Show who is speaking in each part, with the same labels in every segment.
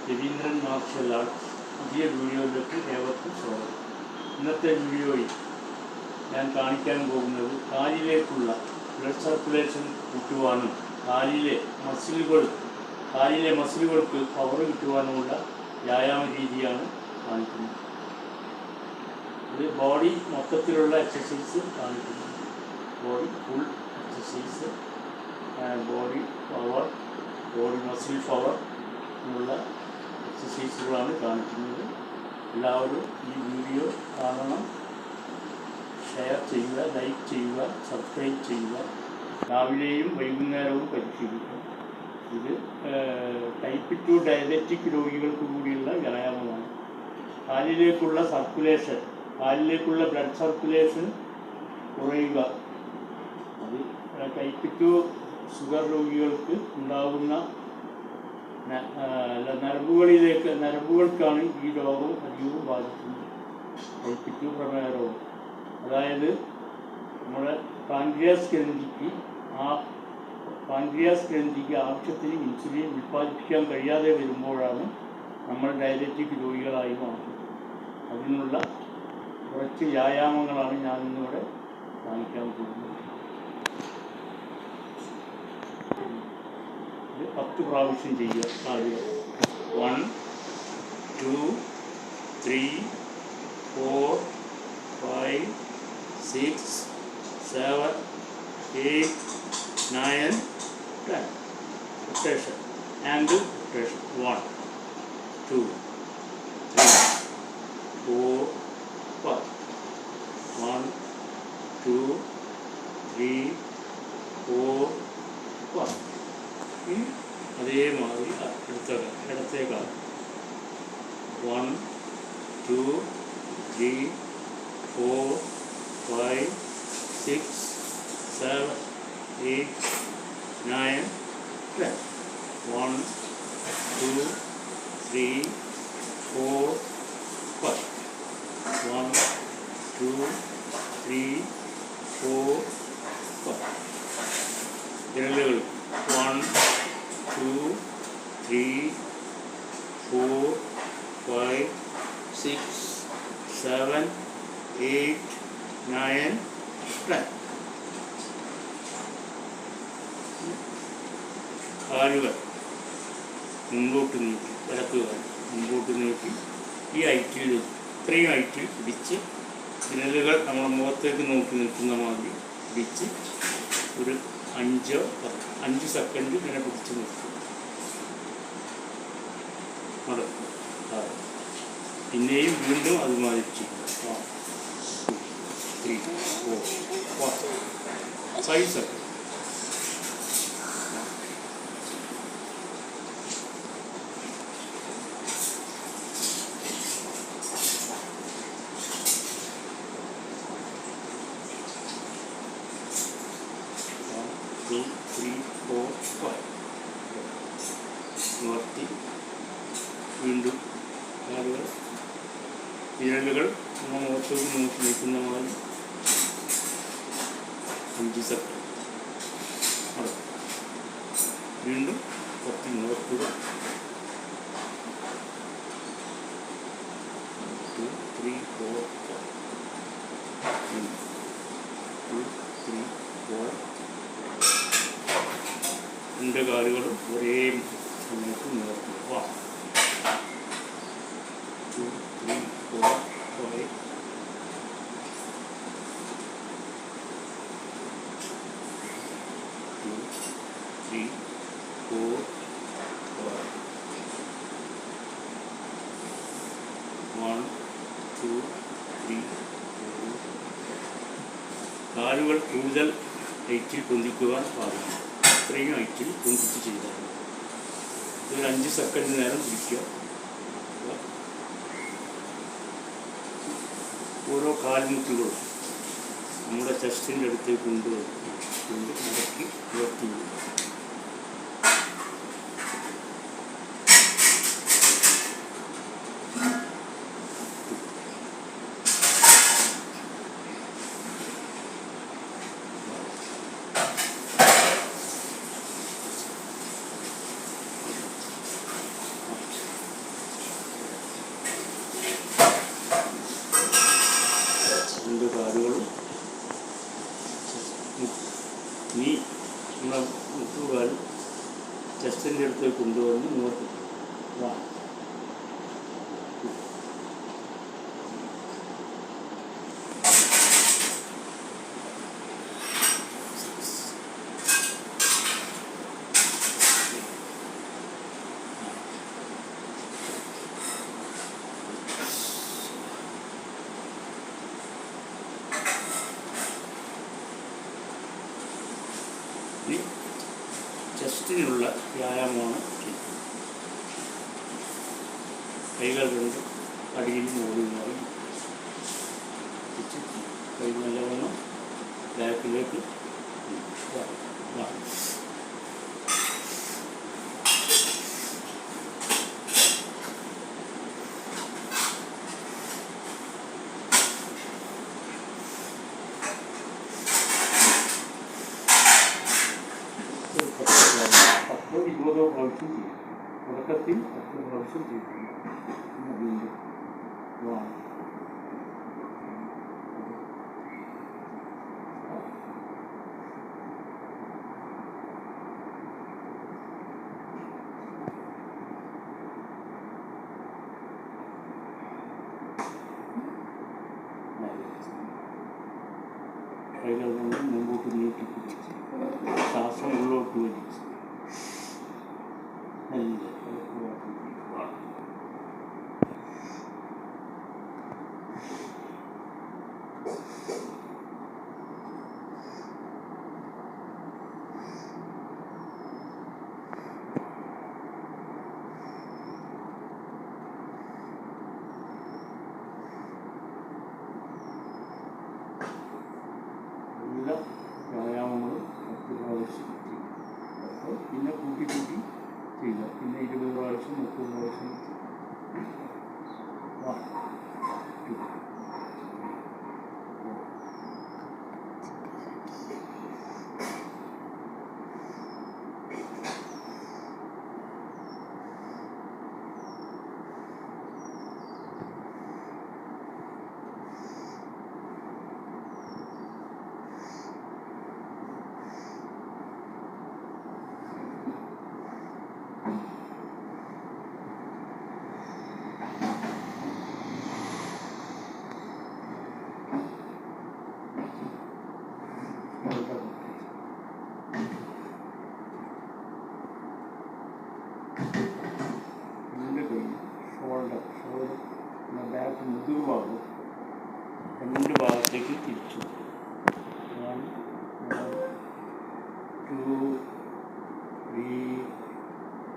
Speaker 1: Raveendran martial arts പുതിയ വീഡിയോയിലേക്ക് ഏവർക്കും സ്വാഗതം. ഇന്നത്തെ വീഡിയോയിൽ ഞാൻ കാണിക്കാൻ പോകുന്നത് കാലിലേക്കുള്ള ബ്ലഡ് സർക്കുലേഷൻ കിട്ടുവാനും കാലിലെ മസിലുകൾക്ക് പവർ കിട്ടുവാനുമുള്ള വ്യായാമ രീതിയാണ് കാണിക്കുന്നത്. ഇത് ബോഡി മൊത്തത്തിലുള്ള എക്സസൈസ് കാണിക്കുന്നു. Body full exercise, body power, body muscle power എന്നുള്ള എക്സസൈസുകളാണ് കാണിക്കുന്നത്. എല്ലാവരും ഈ വീഡിയോ കാണണം, ഷെയർ ചെയ്യുക, ലൈക്ക് ചെയ്യുക, സബ്സ്ക്രൈബ് ചെയ്യുക. രാവിലെയും വൈകുന്നേരവും പരിശീലിക്കും. ഇത് ടൈപ്പ് 2 ഡയബറ്റിക് രോഗികൾക്ക് കൂടിയുള്ള വ്യായാമമാണ്. കാലിലേക്കുള്ള സർക്കുലേഷൻ, കാലിലേക്കുള്ള ബ്ലഡ് സർക്കുലേഷൻ കുറയുക. അത് ടൈപ്പ് 2 ഷുഗർ രോഗികൾക്ക് ഉണ്ടാകുന്ന നരമ്പുകൾക്കാണ് ഈ രോഗം അധികവും ബാധിക്കുന്നത്. ടൈപ്പ് 2 പ്രമേഹ രോഗം, അതായത് നമ്മുടെ പാൻക്രിയാസ് ഗ്രന്ഥിക്ക് ആവശ്യത്തിന് ഇൻസുലിൻ ഉൽപ്പാദിപ്പിക്കാൻ കഴിയാതെ വരുമ്പോഴാണ് നമ്മൾ ഡയബറ്റിക് രോഗികളായി മാറുന്നത്. അതിനുള്ള കുറച്ച് വ്യായാമങ്ങളാണ് ഞാൻ ഇന്നിവിടെ കാണിക്കാൻ പോകുന്നത്. 10 പ്രാവശ്യം ചെയ്യുക. 1 2 3 4 5 6 7 8 9 10. Rotation and rotation. 1 2 3 4 5. 1 2 3 4 5. അതേമാതിരി ഇടത്തെ കാലം 1 2 3 4 5 6 7 8 9 10. 1 2 3 4 5. 1 2 3 4 5. വിരലുകൾ 1 2 3 4 5 6 7 8 9 10. കാലുകൾ മുമ്പോട്ട് നീട്ടി, വലത്തുകാൽ മുമ്പോട്ട് നീട്ടി ഈ ഹൈറ്റിൽ, ഇത്രയും ഹൈറ്റിൽ പിടിച്ച് വിരലുകൾ നമ്മുടെ മുഖത്തേക്ക് നോക്കി നിൽക്കുന്ന മാതിരി പിടിച്ച് ഒരു 5 സെക്കൻഡ് ഇങ്ങനെ പിടിച്ച് നിർത്തും. പിന്നെയും വീണ്ടും അതുമാതിരി ചെയ്യും. 1 2 3 4 5 സെക്കൻഡ്. നിർത്തി വീണ്ടും കാലുകൾ വിരലുകൾ നമ്മൾ മുഖത്തേക്ക് നോക്കി നിൽക്കുന്ന മാതിരി 5 സെക്കൻഡ്. വീണ്ടും കുറച്ച് നിർത്തുക. 2 3 4 5 2 3 4. രണ്ട് കാലുകളും ഒരേ സമയത്ത് നിർത്തുക. 2 3 4 5 2 3 4 5 1 2 3 4. കാലുകൾ കൂടുതൽ ഹൈറ്റിൽ പൊന്തിക്കുവാൻ പാടില്ല. ഇത്രയും ഹൈറ്റിൽ പൊന്തിച്ച് ചെയ്താൽ ഒരു 5 സെക്കൻഡ് നേരം പിടിക്കുക. ഓരോ കാൽമുട്ടുകളും നമ്മുടെ ചെസ്റ്റിൻ്റെ അടുത്തേക്ക് കൊണ്ടുവരും. മടക്കി ഉയർത്തി കൊണ്ടുവന്ന് ഇങ്ങോട്ട് വാ. ഇനി ചെസ്റ്റിനുള്ള വ്യായാമമാണ് ചെയ്യുന്നത്. കൈകൾ കൊണ്ട് അടിയിൽ മുകളിൽ വെച്ച് കൈ നല്ലവണ്ണം ബാക്കിലേക്ക് പത്തോ 20 പ്രാവശ്യം ചെയ്യും. തുടക്കത്തിൽ 10 പ്രാവശ്യം ചെയ്യും. വീണ്ടും കൈകൾ കൊണ്ട് മുമ്പോട്ട് നീട്ടി പിടിച്ച് ശ്വാസം ഉള്ളോട്ട് വലിച്ച് നല്ല വ്യായാമങ്ങളും 10 പ്രാവശ്യം ചെയ്യും. അപ്പോൾ പിന്നെ കൂട്ടി ചെയ്യുക. പിന്നെ 20 പ്രാവശ്യം 30 പ്രാവശ്യം ബാക്ക് മുതുകുഭാഗം 2 ഭാഗത്തേക്ക് തിരിച്ചു. 1 2 3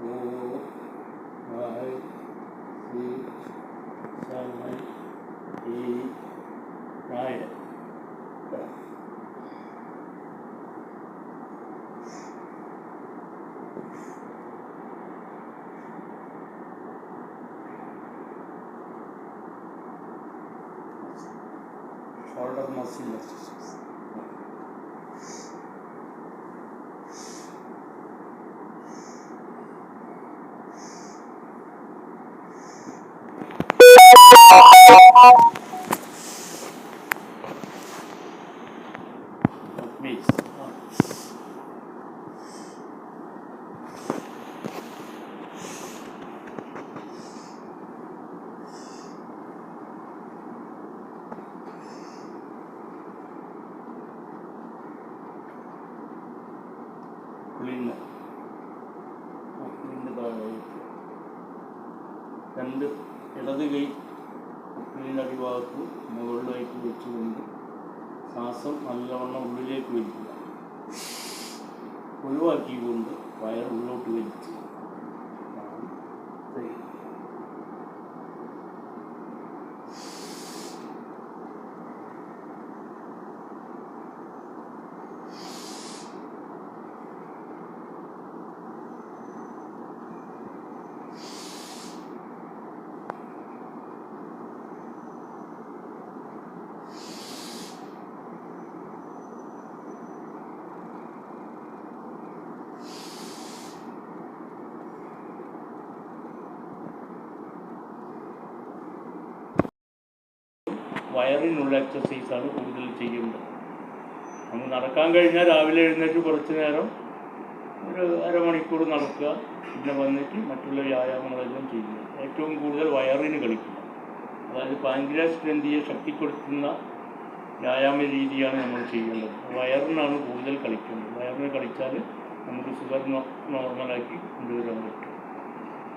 Speaker 1: 4 5 6 7 8 9. Shoulder muscle exercise. Mix. പുളിന്ന് താഴേക്ക് 2 ഇടത് കൈ പുളിൻ്റെ അടിഭാഗത്ത് മുകളിലായിട്ട് വെച്ചുകൊണ്ട് ശ്വാസം നല്ലവണ്ണം ഉള്ളിലേക്ക് വലിക്കുക. ഒഴിവാക്കിക്കൊണ്ട് വയർ ഉള്ളോട്ട് വലിച്ച് വയറിനുള്ള എക്സസൈസാണ് കൂടുതൽ ചെയ്യേണ്ടത്. നമുക്ക് നടക്കാൻ കഴിഞ്ഞാൽ രാവിലെ എഴുന്നേറ്റ് കുറച്ച് നേരം ഒരു അരമണിക്കൂർ നടക്കുക, പിന്നെ വന്നിട്ട് മറ്റുള്ള വ്യായാമങ്ങളെല്ലാം ചെയ്യുക. ഏറ്റവും കൂടുതൽ വയറിന് കളിക്കുക, അതായത് പാൻക്രിയാസ് ഗ്രന്ഥിയെ ശക്തിപ്പെടുത്തുന്ന വ്യായാമ രീതിയാണ് നമ്മൾ ചെയ്യേണ്ടത്. വയറിനാണ് കൂടുതൽ കളിക്കേണ്ടത്. വയറിന് കളിച്ചാൽ നമുക്ക് ഷുഗർ നോർമലാക്കി കൊണ്ടുവരാൻ പറ്റും.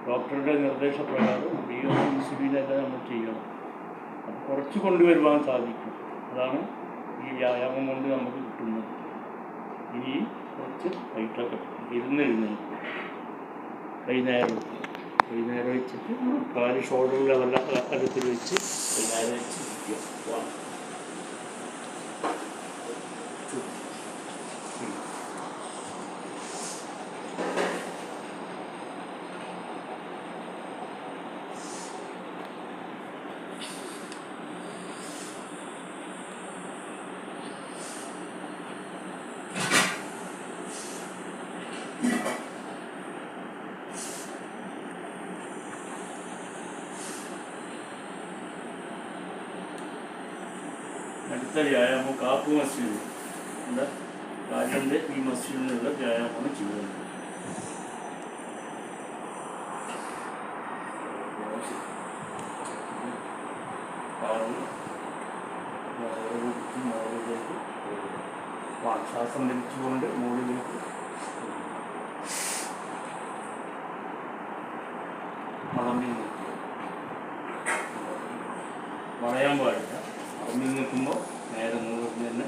Speaker 1: ഡോക്ടറുടെ നിർദ്ദേശപ്രകാരം ഇൻസുലിനെല്ലാം നമ്മൾ ചെയ്യണം. അത് കുറച്ച് കൊണ്ടുവരുവാൻ സാധിക്കും. അതാണ് ഈ വ്യായാമം കൊണ്ട് നമുക്ക് കിട്ടുന്നത്. ഇനി കുറച്ച് ഹൈറ്റൊക്കെ ഇരുന്നെഴുന്നേൽക്കും. വൈകുന്നേരം വെച്ചിട്ട് കാല് ഷോൾഡർ ലെവലത്തിൽ വെച്ച് വൈകുന്നേരം വെച്ച് ഇരിക്കുക. അടുത്ത വ്യായാമം കാപ്പ് മസിൽ. എന്താ കാലിൻ്റെ ഈ മസിലിനുള്ള വ്യായാമമാണ് ചെയ്യുന്നത്. മുകളിലേക്ക് ശ്വാസം വലിച്ചുകൊണ്ട് മുകളിലേക്ക് വളമ്പി നിൽക്കുക. വളയാൻ പാടില്ല. വളമ്പി നിൽക്കുമ്പോൾ നേരെ മുകളിൽ തന്നെ